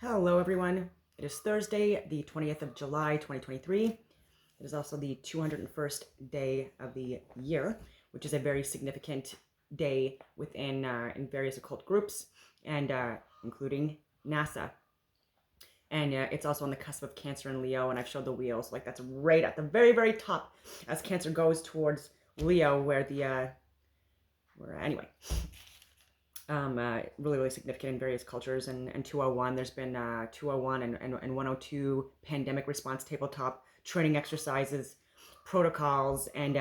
Hello, everyone. It is Thursday, the 20th of July, 2023. It is also the 201st day of the year, which is a very significant day within in various occult groups, and including NASA. And it's also on the cusp of Cancer and Leo, and I've showed the wheels. Like that's right at the very, very top as Cancer goes towards Leo, where anyway, really, really significant in various cultures. And 201, there's been 201 and 102 pandemic response tabletop training exercises, protocols, and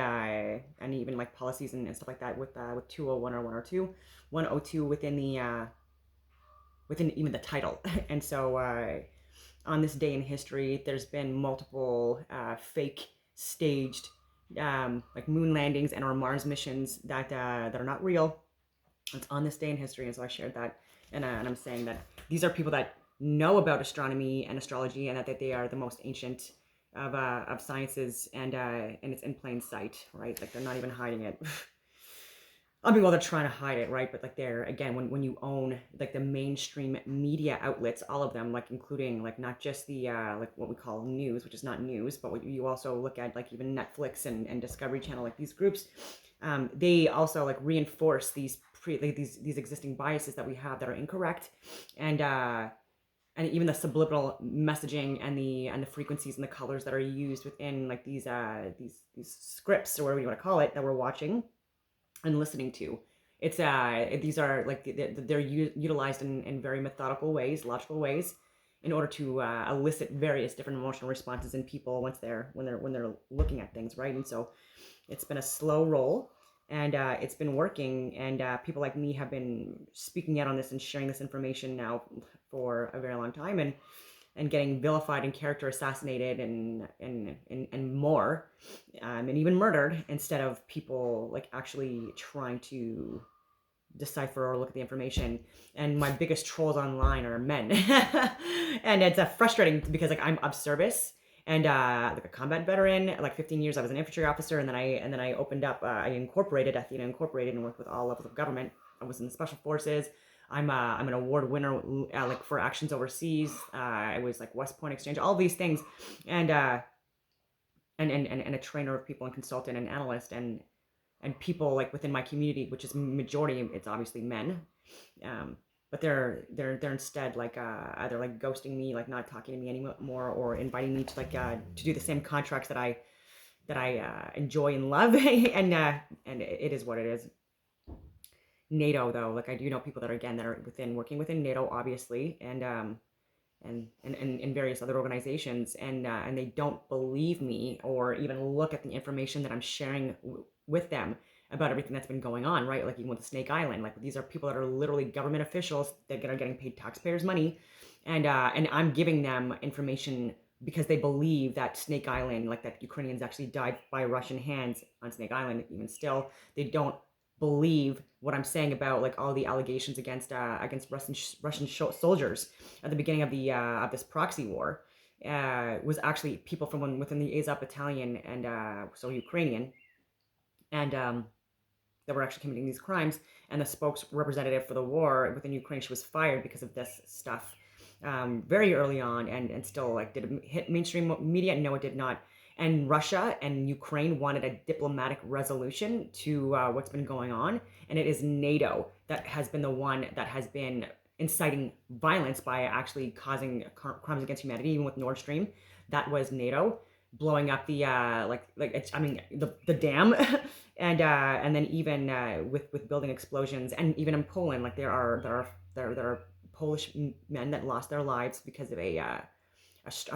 even like policies and stuff like that with 201 or 102, 102 within the within even the title. And so on this day in history, there's been multiple fake staged like moon landings and or Mars missions that are not real. It's on this day in history, and so I shared that, and I'm saying that these are people that know about astronomy and astrology, and that they are the most ancient of sciences, and it's in plain sight, right? Like they're not even hiding it. I mean, well, they're trying to hide it, right? But like they're again, when you own like the mainstream media outlets, all of them, like including like not just the like what we call news, which is not news, but what you also look at like even Netflix and Discovery Channel, like these groups, they also like reinforce these existing biases that we have that are incorrect, and even the subliminal messaging and the frequencies and the colors that are used within like these scripts or whatever you want to call it that we're watching and listening to. It's these are like they're utilized in very methodical ways, logical ways, in order to elicit various different emotional responses in people once when they're looking at things, right? And so it's been a slow roll, and it's been working. And people like me have been speaking out on this and sharing this information now for a very long time, and getting vilified and character assassinated and more, and even murdered, instead of people like actually trying to decipher or look at the information. And my biggest trolls online are men. And it's frustrating because like I'm of service, and like a combat veteran. Like 15 years I was an infantry officer, and then I opened up, I incorporated Athena Incorporated and worked with all levels of government. I was in the special forces. I'm an award winner like for actions overseas. I was like West Point Exchange, all these things, and and a trainer of people and consultant and analyst, and people like within my community, which is majority, it's obviously men, but they're instead like either like ghosting me, like not talking to me anymore, or inviting me to like to do the same contracts that I enjoy and love. And it is what it is. NATO though, like I do know people that are again that are working within NATO, obviously, and in various other organizations, and they don't believe me or even look at the information that I'm sharing with them about everything that's been going on, right? Like even with the Snake Island, like these are people that are literally government officials that are getting paid taxpayers' money, and I'm giving them information because they believe that Snake Island, like that Ukrainians actually died by Russian hands on Snake Island. Even still, they don't believe what I'm saying about like all the allegations against Russian soldiers at the beginning of the of this proxy war. Was actually people from within the Azov battalion, and so Ukrainian, and that were actually committing these crimes. And the spokes representative for the war within Ukraine, she was fired because of this stuff, very early on, and still like did it hit mainstream media? No, it did not. And Russia and Ukraine wanted a diplomatic resolution to what's been going on, and it is NATO that has been the one that has been inciting violence by actually causing crimes against humanity, even with Nord Stream. That was NATO blowing up the I mean the dam, and then even with building explosions, and even in Poland, like there are Polish men that lost their lives because of a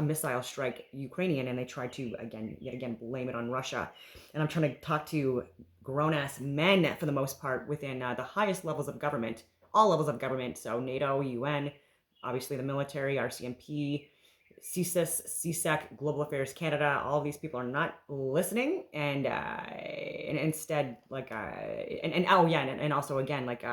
missile strike Ukrainian, and they tried to yet again blame it on Russia. And I'm trying to talk to grown ass men for the most part within the highest levels of government, all levels of government, so NATO, UN, obviously the military, RCMP, CSIS, CSEC, Global Affairs Canada. All these people are not listening, and instead and oh yeah, and also again like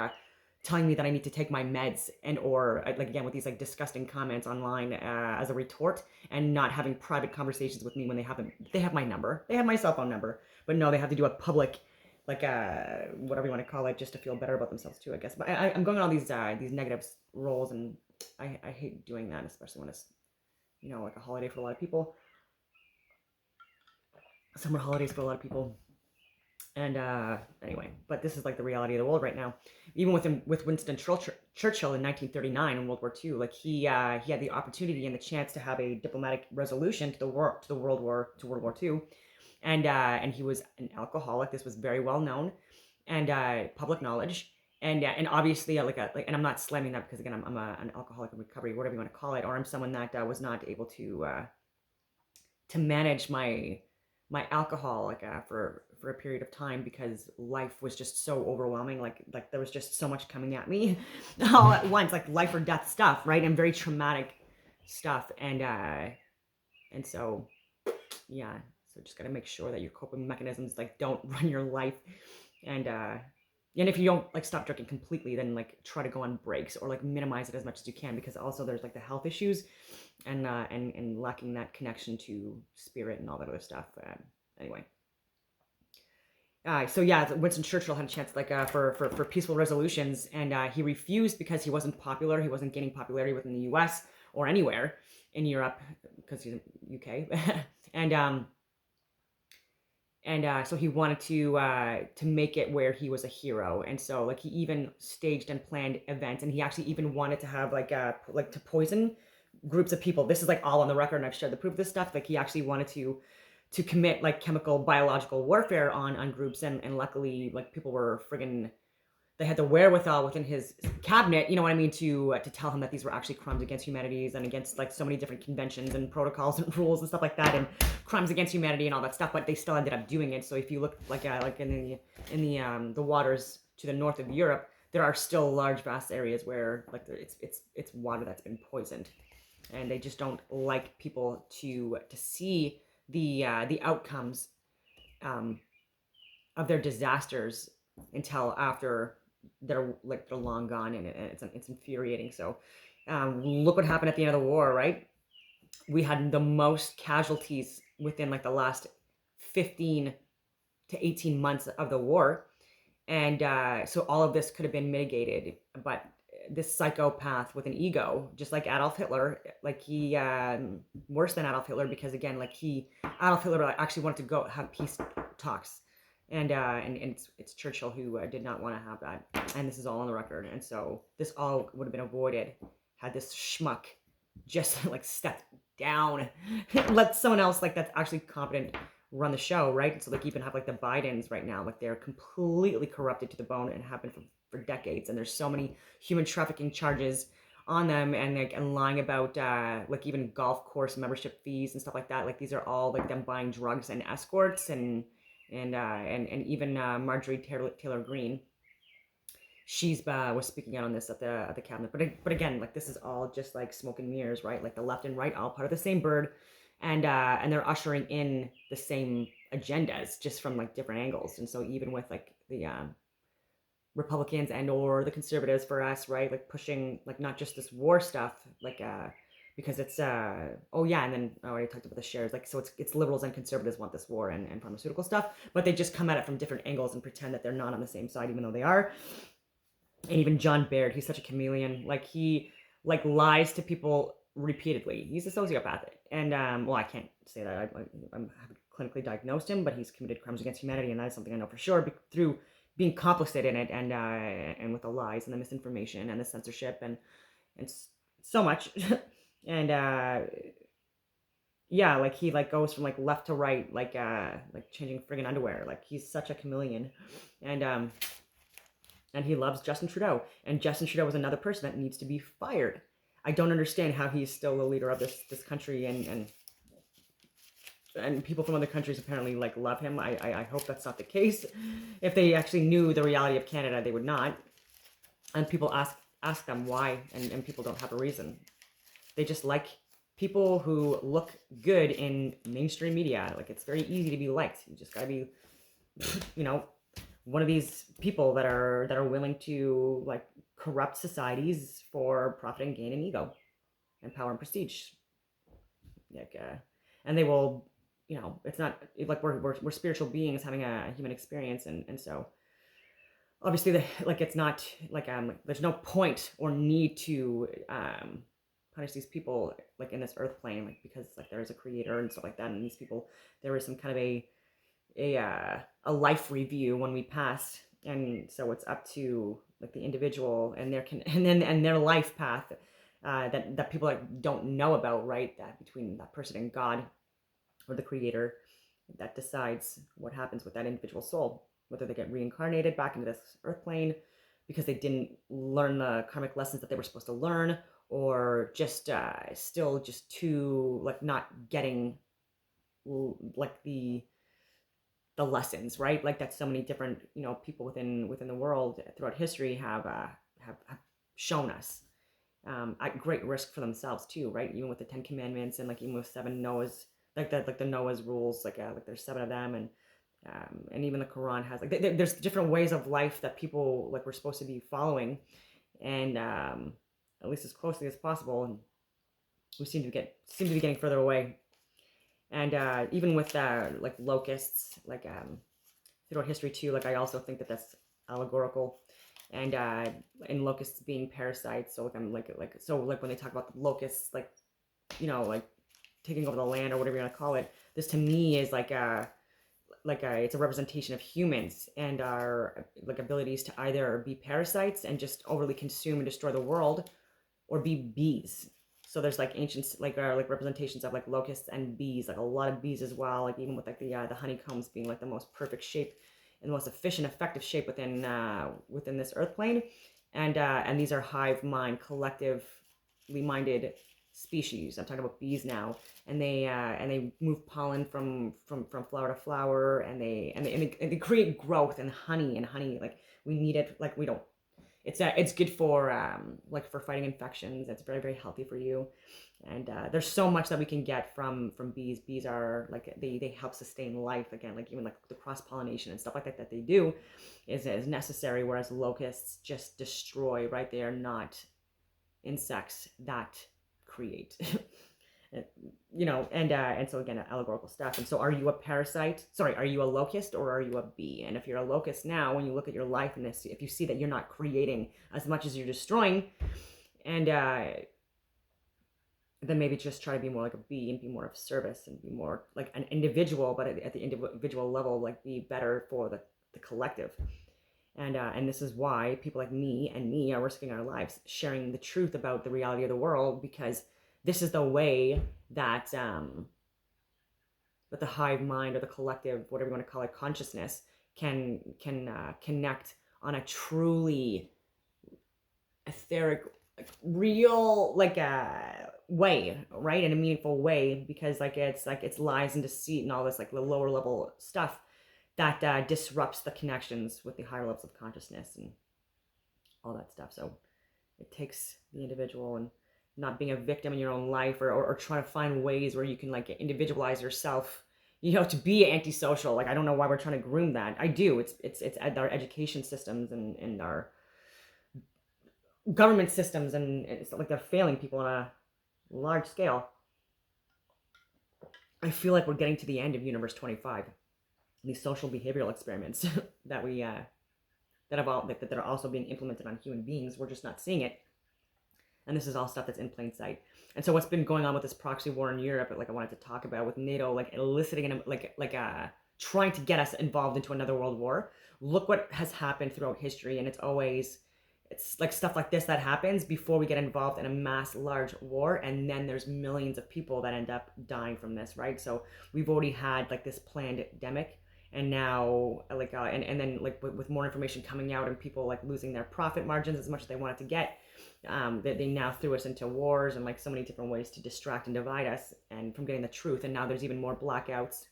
telling me that I need to take my meds, and or like again with these like disgusting comments online as a retort, and not having private conversations with me when they have my number, they have my cell phone number, but no, they have to do a public like whatever you want to call it, just to feel better about themselves too, I guess. But I'm going on all these negative roles, and I hate doing that, especially when it's, like a holiday for a lot of people, summer holidays for a lot of people. And anyway, but this is like the reality of the world right now. Even with Winston Churchill in 1939 in World War II, like he had the opportunity and the chance to have a diplomatic resolution to World War II, and he was an alcoholic. This was very well known, and public knowledge. And obviously, and I'm not slamming that, because again, I'm an alcoholic in recovery, whatever you want to call it, or I'm someone that was not able to manage my alcohol, for a period of time, because life was just so overwhelming. Like there was just so much coming at me all at once, like life or death stuff, right? And very traumatic stuff. And so, yeah, so just got to make sure that your coping mechanisms like don't run your life. And if you don't like stop drinking completely, then like try to go on breaks, or like minimize it as much as you can, because also there's like the health issues and lacking that connection to spirit and all that other stuff. Anyway. So yeah, Winston Churchill had a chance for peaceful resolutions, and he refused because he wasn't popular. He wasn't gaining popularity within the U.S. or anywhere in Europe, because he's in UK, and so he wanted to make it where he was a hero. And so like he even staged and planned events, and he actually even wanted to have to poison groups of people. This is like all on the record, and I've shared the proof of this stuff. Like he actually wanted to commit like chemical biological warfare on groups, and luckily like people were friggin', they had the wherewithal within his cabinet, you know what I mean, to tell him that these were actually crimes against humanity, and against like so many different conventions and protocols and rules and stuff like that, and crimes against humanity and all that stuff. But they still ended up doing it. So if you look like in the waters to the north of Europe, there are still large vast areas where like it's water that's been poisoned, and they just don't like people to see the outcomes of their disasters until after they're long gone, and it's infuriating. So look what happened at the end of the war, right? We had the most casualties within like the last 15 to 18 months of the war, and so all of this could have been mitigated. But this psychopath with an ego, just like Adolf Hitler, like he worse than Adolf Hitler, because again, like Adolf Hitler actually wanted to go have peace talks, and it's Churchill who did not want to have that. And this is all on the record. And so this all would have been avoided had this schmuck just like stepped down, let someone else like that's actually competent run the show, right? And so like even have like the Bidens right now, like they're completely corrupted to the bone, and have been for decades. And there's so many human trafficking charges on them, and lying about like even golf course membership fees and stuff like that. Like these are all like them buying drugs and escorts, and even Marjorie Taylor Greene, she's was speaking out on this at the cabinet. But again, like this is all just like smoke and mirrors, right? Like the left and right all part of the same bird, and they're ushering in the same agendas, just from like different angles. And so even with like the Republicans and or the conservatives, for us, right, like pushing like not just this war stuff, like because it's oh yeah, and then I already talked about the shares, like so it's liberals and conservatives want this war and pharmaceutical stuff, but they just come at it from different angles and pretend that they're not on the same side, even though they are. And even John Baird, he's such a chameleon. Like he like lies to people repeatedly. He's a sociopath, and well, I can't say that I haven't clinically diagnosed him, but he's committed crimes against humanity, and that is something I know for sure through being complicit in it, and with the lies and the misinformation and the censorship and so much. And yeah, like he like goes from like left to right, like changing friggin' underwear. Like he's such a chameleon. And he loves Justin Trudeau, and Justin Trudeau is another person that needs to be fired. I don't understand how he's still the leader of this country, and people from other countries apparently like love him. I hope that's not the case. If they actually knew the reality of Canada, they would not. And people ask them why, and people don't have a reason. They just like people who look good in mainstream media. Like it's very easy to be liked. You just gotta be, one of these people that are willing to like corrupt societies for profit and gain and ego and power and prestige. Like and they will, it's not like we're spiritual beings having a human experience, and so obviously it's not like there's no point or need to punish these people like in this earth plane, like because like there is a creator and stuff like that, and these people, there is some kind of a life review when we pass, and so it's up to like the individual and and their life path that people like don't know about, right? That between that person and God or the creator, that decides what happens with that individual soul, whether they get reincarnated back into this earth plane because they didn't learn the karmic lessons that they were supposed to learn, or just still just too like not getting like the lessons, right? Like that so many different, people within the world throughout history have shown us, at great risk for themselves too, right? Even with the Ten Commandments, and like even with seven Noah's, like the Noah's rules, like there's seven of them, and even the Quran has like there's different ways of life that people like were supposed to be following, and at least as closely as possible, and we seem to be getting further away. And even with like locusts, like throughout history too, like I also think that that's allegorical, and locusts being parasites. So like I'm like when they talk about the locusts, like like taking over the land or whatever you want to call it, this to me is it's a representation of humans and our like abilities to either be parasites and just overly consume and destroy the world, or be bees. So there's like ancient like representations of like locusts and bees, like a lot of bees as well. Like even with like the honeycombs being like the most perfect shape and the most efficient, effective shape within this earth plane, and these are hive mind, collectively minded species. I'm talking about bees now, and they move pollen from flower to flower, and they create growth and honey. Like we need it. Like we don't. It's good for like for fighting infections. It's very, very healthy for you, and there's so much that we can get from bees. Bees are like they help sustain life, again, like even like the cross pollination and stuff like that they do is necessary. Whereas locusts just destroy, right? They are not insects that create. And so again, allegorical stuff. And so are you a parasite? Sorry, are you a locust or are you a bee? And if you're a locust now, when you look at your life and if you see that you're not creating as much as you're destroying, and then maybe just try to be more like a bee and be more of service and be more like an individual, but at the individual level, like be better for the collective. And this is why people like me are risking our lives sharing the truth about the reality of the world, because this is the way that the hive mind or the collective, whatever you want to call it, consciousness can connect on a truly etheric, like real, like way, right, in a meaningful way, because it's lies and deceit and all this like the lower level stuff that disrupts the connections with the higher levels of consciousness and all that stuff. So it takes the individual and not being a victim in your own life, or trying to find ways where you can like individualize yourself, to be antisocial. Like I don't know why we're trying to groom that. I do. It's our education systems and our government systems, and it's like they're failing people on a large scale. I feel like we're getting to the end of Universe 25. These social behavioral experiments that we that are also being implemented on human beings. We're just not seeing it. And this is all stuff that's in plain sight. And so what's been going on with this proxy war in Europe, like I wanted to talk about with NATO, like eliciting and trying to get us involved into another world war. Look what has happened throughout history, and it's like stuff like this that happens before we get involved in a mass large war, and then there's millions of people that end up dying from this, right? So we've already had like this pandemic, and now and then like with more information coming out and people like losing their profit margins as much as they wanted to get, they now threw us into wars and like so many different ways to distract and divide us and from getting the truth. And now there's even more blackouts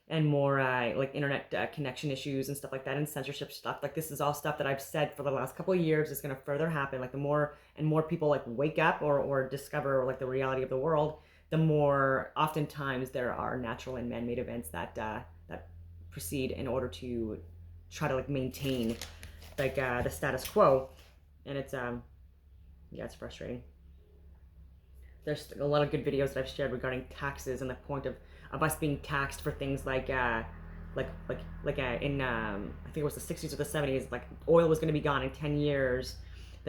and more like internet connection issues and stuff like that, and censorship stuff. Like this is all stuff that I've said for the last couple of years is going to further happen. Like the more and more people like wake up or discover like the reality of the world, the more oftentimes there are natural and man-made events that proceed in order to try to like maintain like the status quo. And it's it's frustrating. There's a lot of good videos that I've shared regarding taxes and the point of us being taxed for things like in I think it was the 60s or the 70s, like oil was going to be gone in 10 years.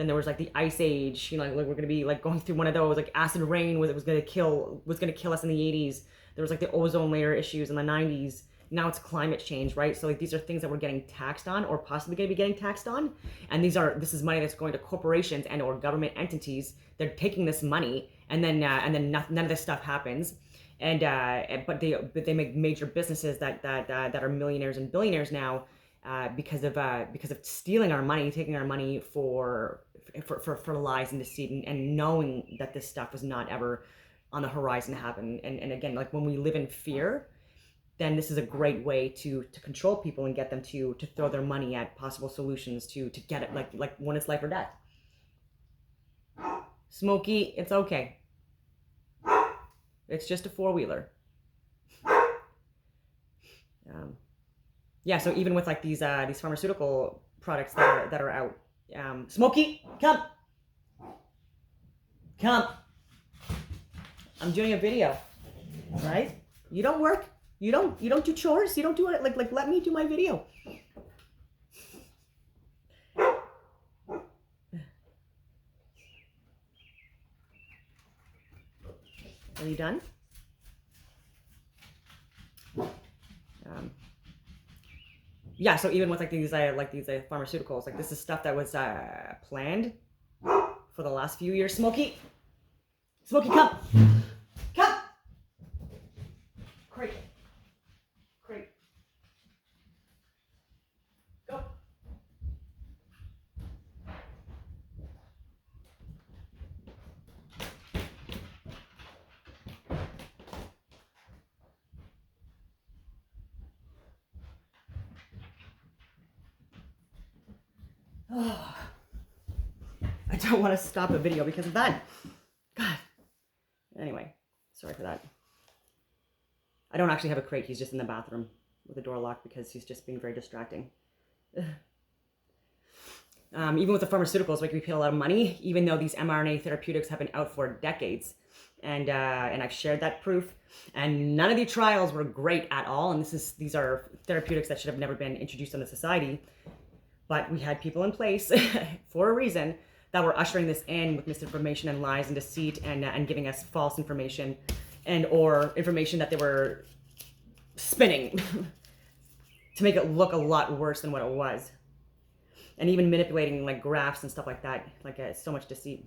Then there was like the ice age, like we're gonna be like going through one of those, like acid rain was gonna kill us in the 80s. There was like the ozone layer issues in the 90s. Now it's climate change, right? So like these are things that we're getting taxed on, or possibly going to be getting taxed on, and this is money that's going to corporations and or government entities. They're taking this money, and then none of this stuff happens, and but they make major businesses that are millionaires and billionaires now, because of stealing our money, taking our money for lies and deceit, and knowing that this stuff was not ever on the horizon to happen. And again, like when we live in fear, then this is a great way to control people and get them to throw their money at possible solutions to get it, like when it's life or death. Smokey, it's okay. It's just a four-wheeler. Yeah, so even with like these pharmaceutical products that are out, Smokey, come. I'm doing a video, right? You don't work. You don't do chores. You don't do it. Like let me do my video. Are you done? Yeah. So even with like these pharmaceuticals, like this is stuff that was planned for the last few years. Smokey, come. Crate. Go. Oh, I don't want to stop a video because of that. God. Anyway, sorry for that. I don't actually have a crate. He's just in the bathroom with the door locked because he's just being very distracting. Even with the pharmaceuticals, like we pay a lot of money, even though these mRNA therapeutics have been out for decades. And I've shared that proof. And none of the trials were great at all. And these are therapeutics that should have never been introduced into society. But we had people in place for a reason that were ushering this in with misinformation and lies and deceit, and giving us false information and or information that they were spinning to make it look a lot worse than what it was. And even manipulating like graphs and stuff like that, so much deceit.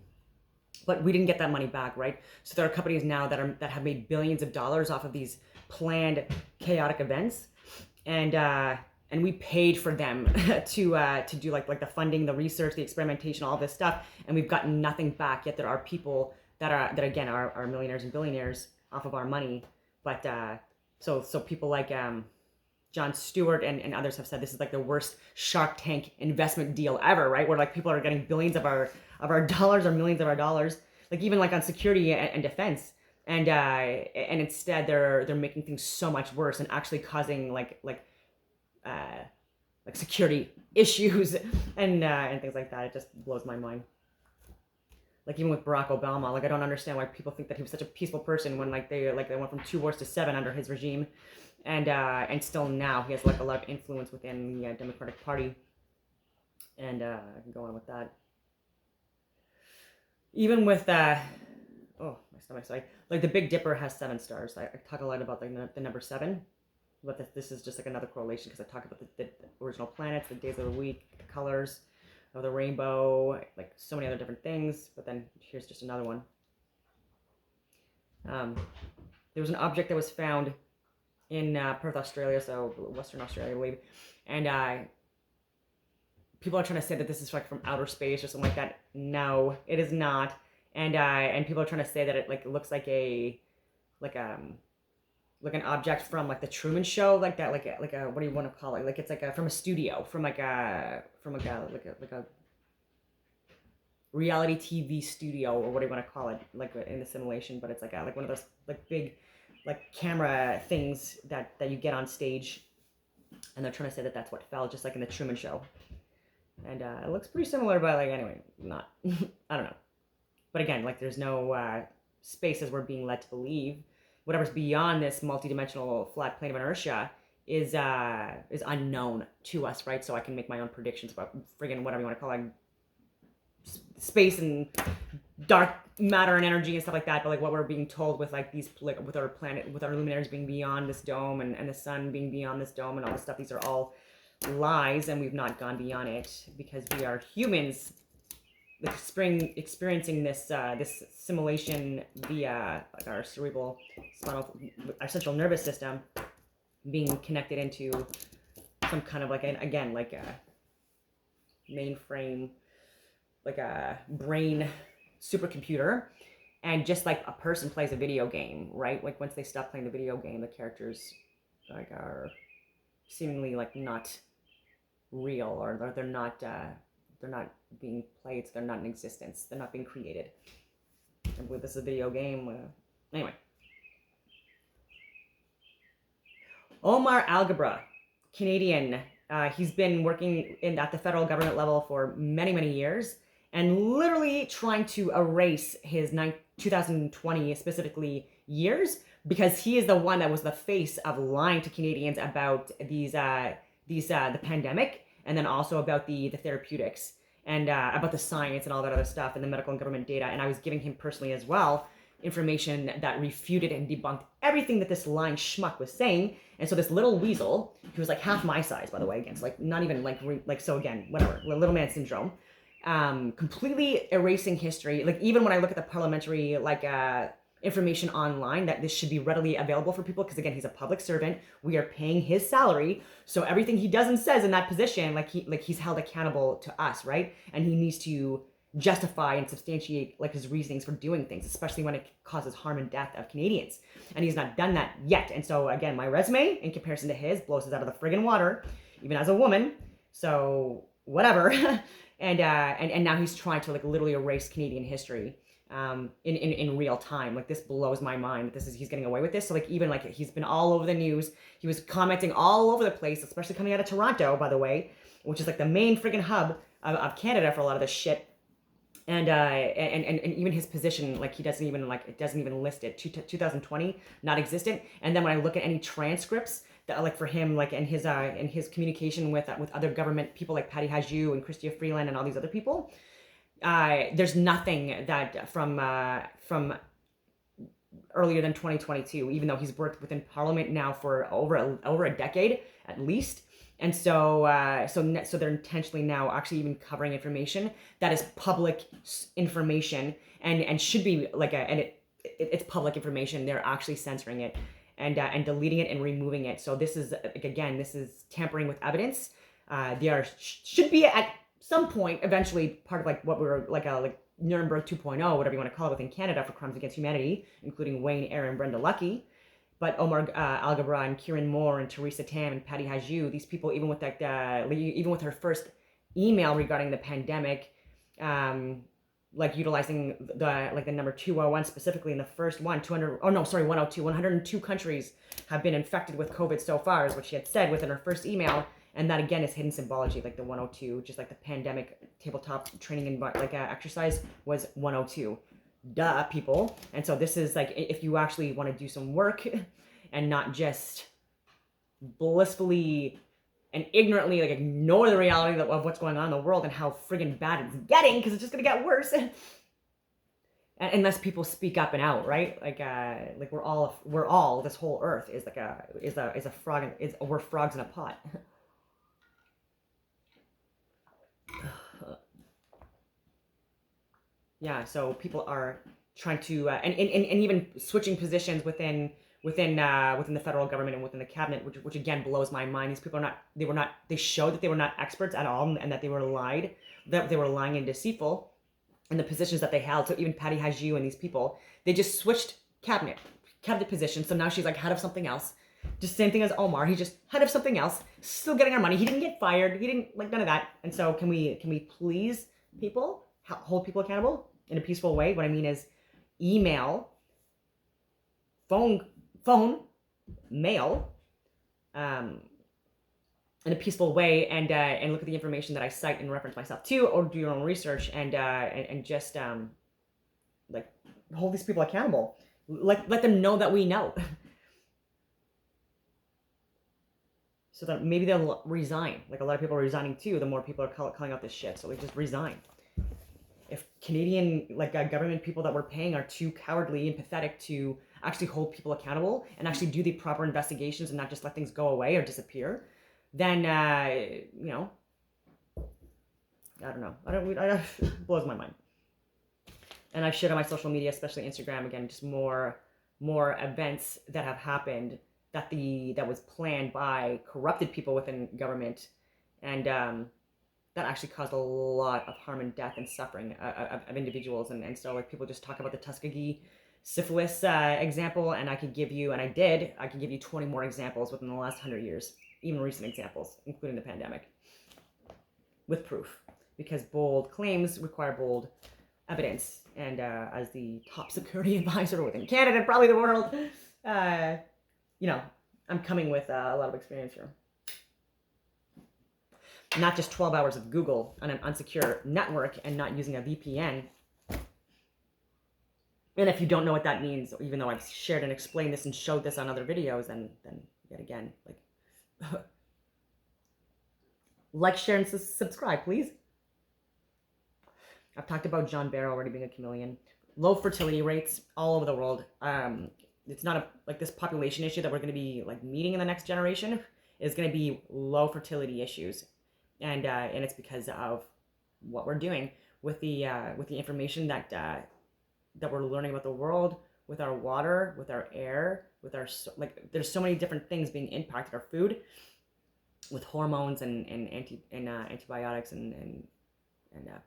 But we didn't get that money back, right? So there are companies now that have made billions of dollars off of these planned chaotic events, and we paid for them to do like the funding, the research, the experimentation, all this stuff, and we've gotten nothing back. Yet there are people that again are millionaires and billionaires off of our money. But so people like Jon Stewart and others have said this is like the worst Shark Tank investment deal ever, right? Where like people are getting billions of our dollars or millions of our dollars, like even like on security and defense, and instead they're making things so much worse and actually causing like security issues and things like that. It just blows my mind. Like even with Barack Obama, like I don't understand why people think that he was such a peaceful person when they went from 2 wars to 7 under his regime, and still now he has like a lot of influence within the Democratic Party, and I can go on with that. Even with oh, my stomach, sorry. Like the Big Dipper has 7 stars. I talk a lot about the number 7. But this is just like another correlation because I talk about the original planets, the days of the week, the colors of the rainbow, like so many other different things. But then here's just another one. There was an object that was found in Perth, Australia, so Western Australia, I believe. And people are trying to say that this is like from outer space or something like that. No, it is not. And people are trying to say that it looks like an object from like the Truman Show, like that, like a what do you want to call it? Like it's like from a studio, from a reality TV studio, or what do you want to call it? Like in the simulation, but it's like one of those like big like camera things that you get on stage, and they're trying to say that that's what fell, just like in the Truman Show. And it looks pretty similar, but like anyway, not I don't know. But again, like there's no space as we're being led to believe. Whatever's beyond this multidimensional flat plane of inertia is unknown to us, right? So I can make my own predictions about friggin' whatever you want to call it, space and dark matter and energy and stuff like that, but like what we're being told with like these, like with our planet, with our luminaries being beyond this dome, and the sun being beyond this dome and all this stuff, these are all lies, and we've not gone beyond it because we are humans, like experiencing this this simulation via like our cerebral spinal, our central nervous system being connected into some kind of like again like a mainframe, like a brain supercomputer. And just like a person plays a video game, right? Like once they stop playing the video game, the characters like are seemingly like not real, or they're not being played, so they're not in existence, they're not being created. And with this a video game, anyway. Omar Alghabra, Canadian. He's been working at the federal government level for many, many years, and literally trying to erase his 2020 specifically years, because he is the one that was the face of lying to Canadians about the pandemic, and then also about the therapeutics, and about the science and all that other stuff, and the medical and government data. And I was giving him personally as well information that refuted and debunked everything that this lying schmuck was saying. And so this little weasel, who was like half my size, by the way, against like not even like so again, whatever, little man syndrome, completely erasing history. Like even when I look at the parliamentary information online, that this should be readily available for people, because again, he's a public servant. We are paying his salary, so everything he does and says in that position, he's held accountable to us, right? And he needs to justify and substantiate like his reasonings for doing things, especially when it causes harm and death of Canadians. And he's not done that yet. And so again, my resume in comparison to his blows us out of the friggin' water, even as a woman. So whatever. and now he's trying to like literally erase Canadian history in real time. Like this blows my mind that he's getting away with this. So like even like he's been all over the news. He was commenting all over the place, especially coming out of Toronto, by the way, which is like the main friggin' hub of Canada for a lot of this shit. And even his position, like he doesn't even list it. 2020 not existent. And then when I look at any transcripts that like for him, like in his communication with other government people like Patty Hajdu and Chrystia Freeland and all these other people, there's nothing that from earlier than 2022, even though he's worked within Parliament now for over a decade at least. And so they're intentionally now actually even covering information that is public information and should be like it's public information. They're actually censoring it and deleting it and removing it. So this is this is tampering with evidence. They should be at some point eventually part of like what we're like Nuremberg 2.0, whatever you want to call it, within Canada for crimes against humanity, including Wayne Eyre and Brenda Lucki. But Omar Alghabra and Kieran Moore and Theresa Tam and Patty Hajdu, these people, even with even with her first email regarding the pandemic, like utilizing the number 201 specifically in the first one, 102 countries have been infected with COVID so far, is what she had said within her first email. And that again is hidden symbology, like the 102, just like the pandemic tabletop training and exercise was 102. Duh, people. And so this is like, if you actually want to do some work and not just blissfully and ignorantly like ignore the reality of what's going on in the world and how friggin' bad it's getting, because it's just gonna get worse. Unless people speak up and out, right? Like we're all this whole earth is like a frog, we're frogs in a pot. Yeah, so people are trying to and even switching positions within the federal government and within the cabinet, which again blows my mind. These people they showed that they were not experts at all, and that they were lying and deceitful in the positions that they held. So even Patty Hajdu and these people, they just switched cabinet positions. So now she's like head of something else. Just same thing as Omar. He's just head of something else, still getting our money. He didn't get fired. He didn't like none of that. And so can we please people hold people accountable in a peaceful way? What I mean is email, phone, mail, in a peaceful way, and look at the information that I cite and reference myself to, or do your own research and just like hold these people accountable. Let them know that we know. So that maybe they'll resign. Like a lot of people are resigning too. The more people are calling out this shit, so they just resign. Canadian government people that we're paying are too cowardly and pathetic to actually hold people accountable and actually do the proper investigations and not just let things go away or disappear, then you know, I don't know. It blows my mind. And I've shared on my social media, especially Instagram, again, just more events that have happened that was planned by corrupted people within government, and that actually caused a lot of harm and death and suffering of individuals. And so like people just talk about the Tuskegee syphilis example, and I could give you, and I could give you 20 more examples within the last 100 years, even recent examples, including the pandemic, with proof, because bold claims require bold evidence. And as the top security advisor within Canada, probably the world, you know, I'm coming with a lot of experience here. Not just 12 hours of Google on an unsecure network and not using a VPN. And if you don't know what that means, even though I've shared and explained this and showed this on other videos, then yet again, like, share, and subscribe, please. I've talked about John Barrow already being a chameleon. Low fertility rates all over the world. It's not this population issue that we're going to be meeting in the next generation is going to be low fertility issues, and it's because of what we're doing with the information that we're learning about the world, with our water, with our air, with our there's so many different things being impacted. Our food, with hormones and antibiotics and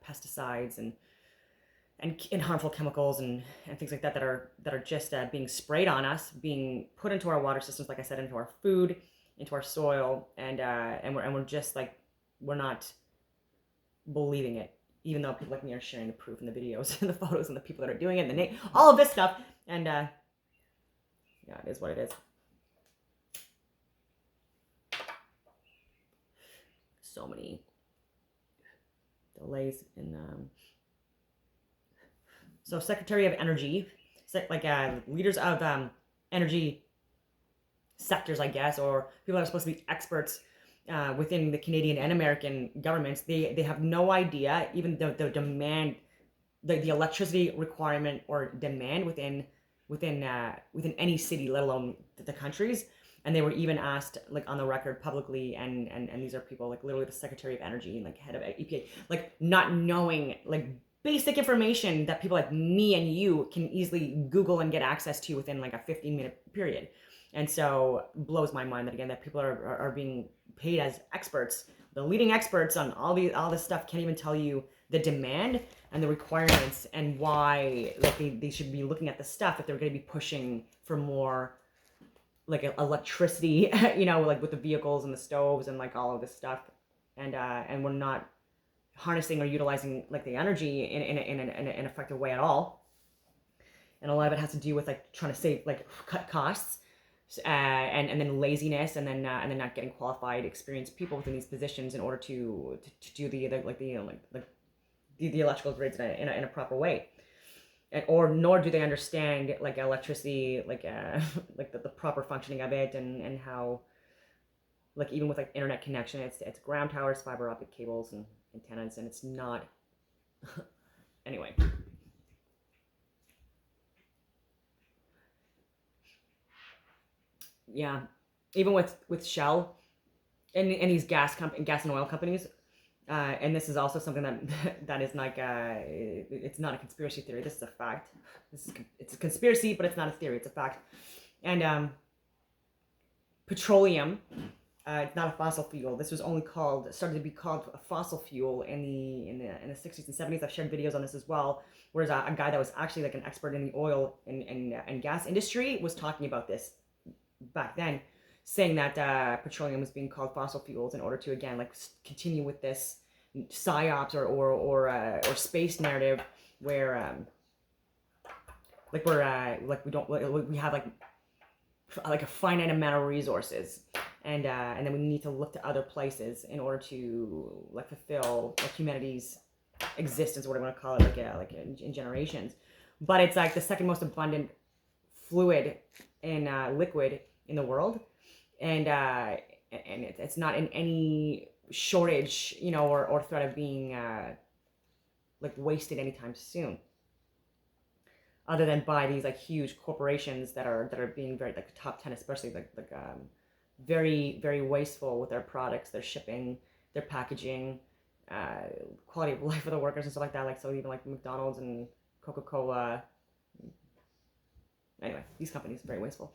pesticides and harmful chemicals and things like that are just being sprayed on us, being put into our water systems, like I said, into our food, into our soil, and we're just we're not believing it, even though people like me are sharing the proof and the videos and the photos and the people that are doing it and the name, all of this stuff, and yeah, it is what it is. So many delays in so Secretary of Energy, leaders of energy sectors, I guess, or people that are supposed to be experts within the Canadian and American governments, they have no idea even the demand, the electricity requirement or demand within any city, let alone the countries. And they were even asked on the record publicly, and these are people literally the Secretary of Energy and head of EPA, not knowing basic information that people like me and you can easily Google and get access to within a 15-minute period. And so blows my mind that again that people are being paid as experts. The leading experts on all this stuff can't even tell you the demand and the requirements and why they should be looking at the stuff if they're going to be pushing for more electricity, with the vehicles and the stoves and all of this stuff, and we're not harnessing or utilizing the energy in an effective way at all. And a lot of it has to do with trying to save, cut costs, and then laziness, and then not getting qualified, experienced people within these positions in order to do the electrical grids in a proper way. Nor do they understand electricity, the proper functioning of it, and how even with internet connection, it's ground towers, fiber optic cables, and antennas, and it's not anyway. Yeah, even with Shell and these gas and oil companies. And this is also something that is it's not a conspiracy theory. This is a fact. It's a conspiracy, but it's not a theory. It's a fact. And petroleum, it's not a fossil fuel. This was only started to be called a fossil fuel in the 60s and 70s. I've shared videos on this as well. Whereas a guy that was actually an expert in the oil and gas industry was talking about this back then, saying that petroleum was being called fossil fuels in order to again continue with this psyops or space narrative where we have a finite amount of resources, and then we need to look to other places in order to fulfill humanity's existence, or whatever you want to call it, in generations. But it's the second most abundant fluid in liquid in the world, and it's not in any shortage, or threat of being like wasted anytime soon, other than by these like huge corporations that are being very like the top 10 especially very very wasteful with their products, their shipping, their packaging, quality of life for the workers and stuff like that. Like so even like McDonald's and Coca-Cola, anyway, these companies are very wasteful.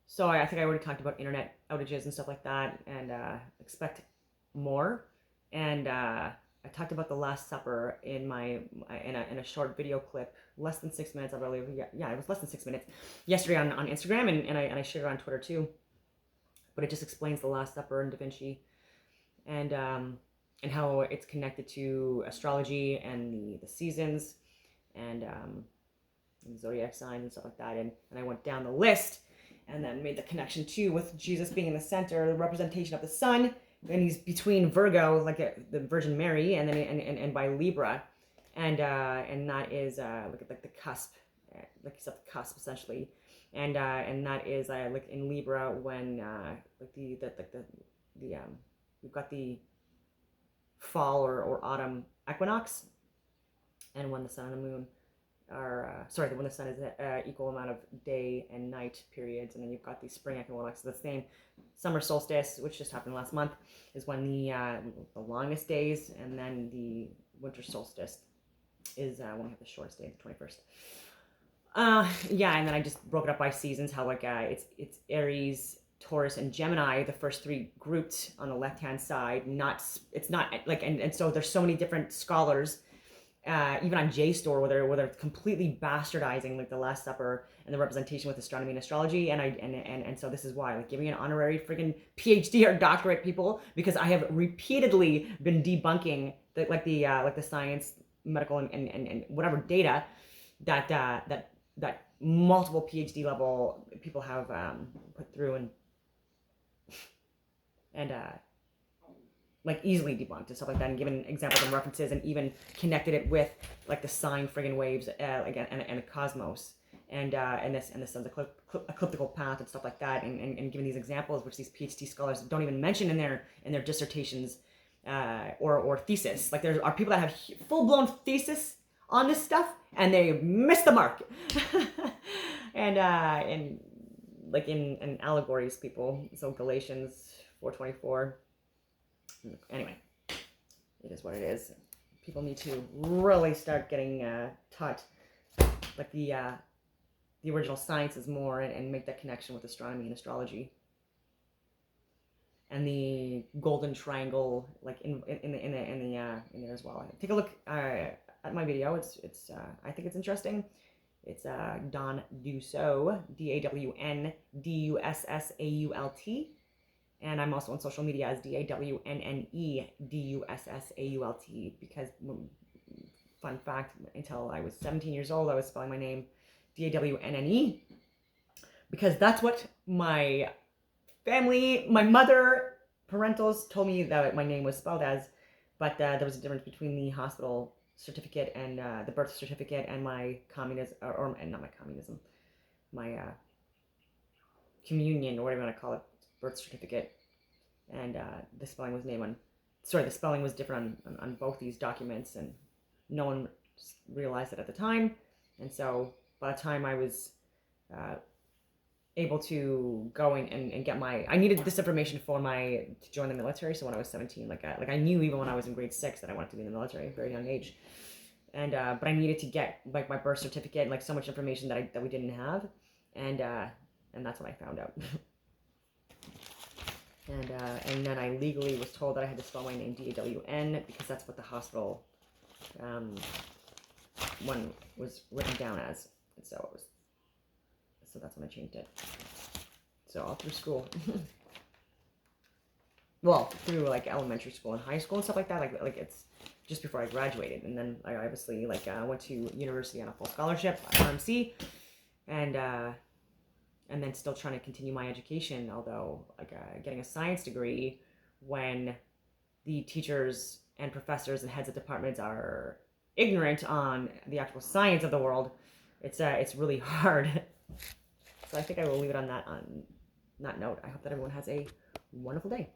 So I think I already talked about internet outages and stuff like that, and expect more. And I talked about the Last Supper in a short video clip, less than 6 minutes, I believe. Yeah, it was less than 6 minutes yesterday on Instagram, and I shared it on Twitter too. But it just explains the Last Supper and Da Vinci, and how it's connected to astrology and the seasons, and the zodiac signs and stuff like that. And I went down the list, and then made the connection too with Jesus being in the center, the representation of the sun, and he's between Virgo, like the Virgin Mary, and then and by Libra, and that is like the cusp, like he's at the cusp essentially, and that is like in Libra when like the we've got the fall or autumn equinox, and when the sun and the moon are when the sun is equal amount of day and night periods, and then you've got the spring equinox, the same summer solstice, which just happened last month, is when the longest days, and then the winter solstice is when we have the shortest day, the 21st. And then I just broke it up by seasons, how like it's Aries, Taurus, and Gemini, the first three grouped on the left hand side. It's not like and so there's so many different scholars. Even on JSTOR, where they're completely bastardizing like the Last Supper and the representation with astronomy and astrology, and so this is why, like, give me an honorary friggin' PhD or doctorate, people, because I have repeatedly been debunking the science, medical, and whatever data that multiple PhD level people have put through and like easily debunked and stuff like that, and given examples and references, and even connected it with like the sine friggin' waves, again, and the cosmos, and the sun's ecliptical path and stuff like that, and given these examples, which these PhD scholars don't even mention in their dissertations or thesis. Like there are people that have full blown thesis on this stuff, and they miss the mark, and like in allegories, people. So Galatians 4:24. Anyway, it is what it is. People need to really start getting taught like the original sciences more, and make that connection with astronomy and astrology, and the golden triangle, like in there as well. Take a look at my video. It's I think it's interesting. It's Don Dussault, DAWNDUSSAULT. And I'm also on social media as DAWNNEDUSSAULT, because, fun fact, until I was 17 years old, I was spelling my name DAWNNE, because that's what my family, my mother, parentals told me that my name was spelled as, but there was a difference between the hospital certificate and the birth certificate and my communism, or not my communism, my communion, or whatever you want to call it, birth certificate, and the spelling was the spelling was different on both these documents, and no one realized it at the time. And so by the time I was able to go and get I needed this information to join the military. So when I was 17, I knew even when I was in grade 6 that I wanted to be in the military at a very young age, and but I needed to get like my birth certificate and like so much information that we didn't have, and that's when I found out. And then I legally was told that I had to spell my name DAWN, because that's what the hospital one was written down as, and so that's when I changed it. So all through school, well, through like elementary school and high school and stuff like that, like it's just before I graduated, and then I obviously went to university on a full scholarship at RMC, and then still trying to continue my education, although getting a science degree when the teachers and professors and heads of departments are ignorant on the actual science of the world, it's really hard. So I think I will leave it on that note. I hope that everyone has a wonderful day.